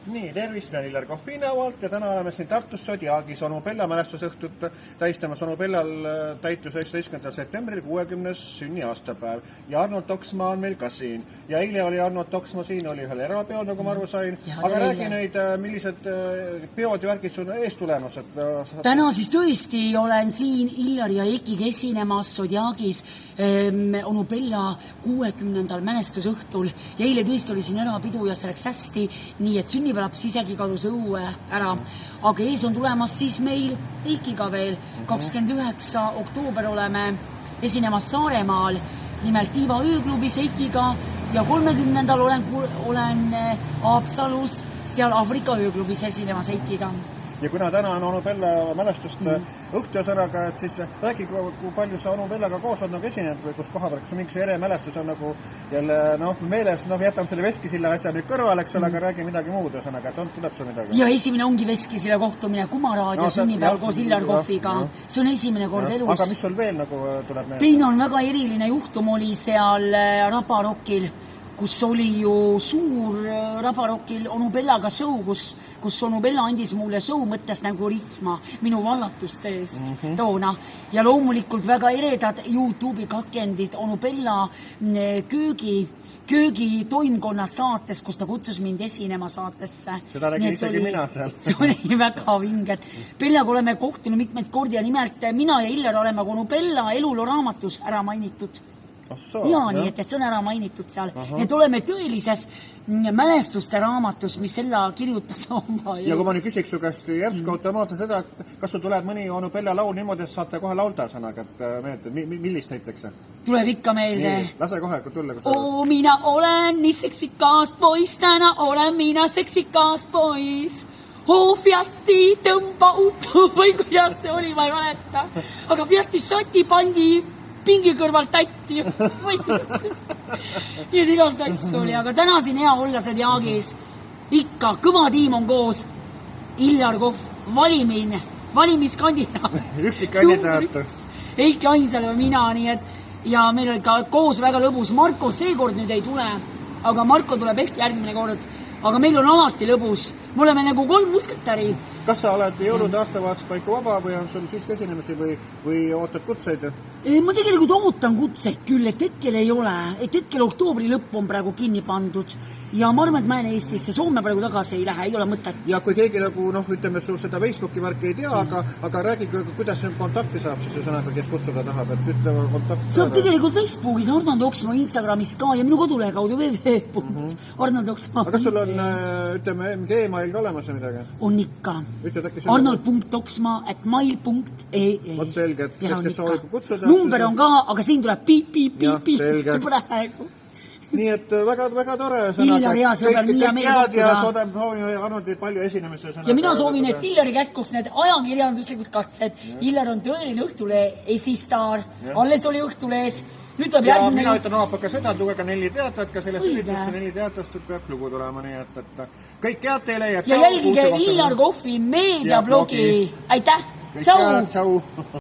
Nii, tervist on Illar Kohvinavalt ja täna oleme siin Tartus Zodiagis Onu Bella mälestusõhtut tähistamas. Onu Bellal täitus 19. septembril 60. sünniaastapäev ja Arnold Toksmaa on meil ka siin. Ja eile oli Arnold Toksmaa siin, oli ühel erapeol, nagu ma aru sain. Aga räägi neid, millised peod ja värgid sul ees tulemas? Täna siis tõesti olen siin Illar ja Eikiga esinemas Zodiagis Onu Bella 60. mälestusõhtul ja eile tõesti oli siin erapidu ja see läks hästi, nii et sünnipäevalaps isegi kadus õue ära. Aga ees on tulemas siis meil Eikiga veel 29. oktoober oleme esinemas Saaremaal, nimelt Tiiva ööklubis Eikiga ja 30. olen Haapsalus seal Aafrika ööklubis esinemas Eikiga. Ja kuna täna on Onu Bella mälestust õhtuöösõnaga, et siis räägi, kui palju sa Onu Bellaga koos on nagu esinenud või kus koha peal, kas mingi ere mälestus on nagu jälle meeles, jätan selle Veskisilla asja nüüd kõrval, eks ole, aga räägi midagi muud õsõnaga, et tuleb sul midagi. Ja esimene ongi Veskisilla kohtumine Kumaraadio sünnipäeval koos Illar Kohviga. See on esimene kord elus. Aga mis sul veel nagu tuleb meelde? Teine on väga eriline juhtum oli seal Rabarokil, kus oli ju suur Rabarokil Onu Bellaga show, kus Onu Bella andis mulle show mõttes nagu rihma minu vallatuste eest toona. Ja loomulikult väga eredad YouTube'i katkendid Onu Bella köögi toimkonna saates, kus ta kutsus mind esinema saatesse. Seda räägin isegi mina seal. See oli väga vinged. Bellaga oleme kohtunud mitmeid kordi ja nimelt mina ja Illar oleme Onu Bella eluloo raamatus ära mainitud. Nii, et see on ära mainitud seal. Et oleme tõelises mälestuste raamatus, mis selle kirjutas oma ja kui ma nüüd küsiks su käest järsku automaatselt seda, kas sul tuleb mõni Onu Bella laul niimoodi, et saate kohe laulda sõnaga, et meelde, millist näiteks? Tuleb ikka meelde. Lase kohe, kui tulla. Mina olen nii seksikas poiss, täna olen mina seksikas poiss. Fiati tõmba upu või kuidas see oli, ma ei mäleta. Aga Fiati soti pandi pingi kõrval tätti. Nii et igast asju oli, aga täna siin hea olla Zodiagis. Ikka, kõva tiim on koos. Illar Kohv, valimiskandidaat. Üksik kandidaat. Eiki Ainsalu ja mina, nii et ja meil oli ka koos väga lõbus. Marko seekord nüüd ei tule, aga Marko tuleb ehk järgmine kord. Aga meil on alati lõbus. Me oleme nagu 3 musketäri. Kas sa oled jõulude aastavahetuspaiku vaba või on sul siis esinemisi või ootad kutseid? Ma tegelikult ootan kutseid küll, et hetkel ei ole. Et hetkel oktoobri lõpp on praegu kinni pandud. Ja ma arvan, et ma olen Eestisse. Soome praegu tagasi ei lähe, ei ole mõtet. Ja kui keegi nagu, ütleme, sul seda Facebooki värki ei tea, aga räägi, kuidas kontakti saab siis sõnaga, kes kutsuda tahab, et ütleva kontakti saab tegelikult Facebookis, Arnold Toksmaa Instagramis ka ja minu kodulehe kaudu www.Arnold Toksmaa. Aga kas sul on, ütleme, e-mail ka olemas või midagi? On ikka. Arnold.toksmaa@mail.ee. Vot selge, et kes soovib kutsuda. Number on ka, aga siin tuleb piip praegu. Nii et väga tore Illar hea sõber, nii ja meil kohtuda. Ja soovin Arnoldil palju esinemise sõnaga. Ja mina soovin, et Illari kätkuks need ajakirjanduslikud katsed. Illar on tõeline Õhtule esistaar. Alles oli Õhtulees. Nüüd tuleb ja järgmine mina ütlen omapoolt ka seda, et lugege 4 teatajat, ka sellest üritust 4 teatast peab lugu tulema, nii et kõik head teile ja jälgige Illar Kohvi meediablogi. Aitäh! Tšau!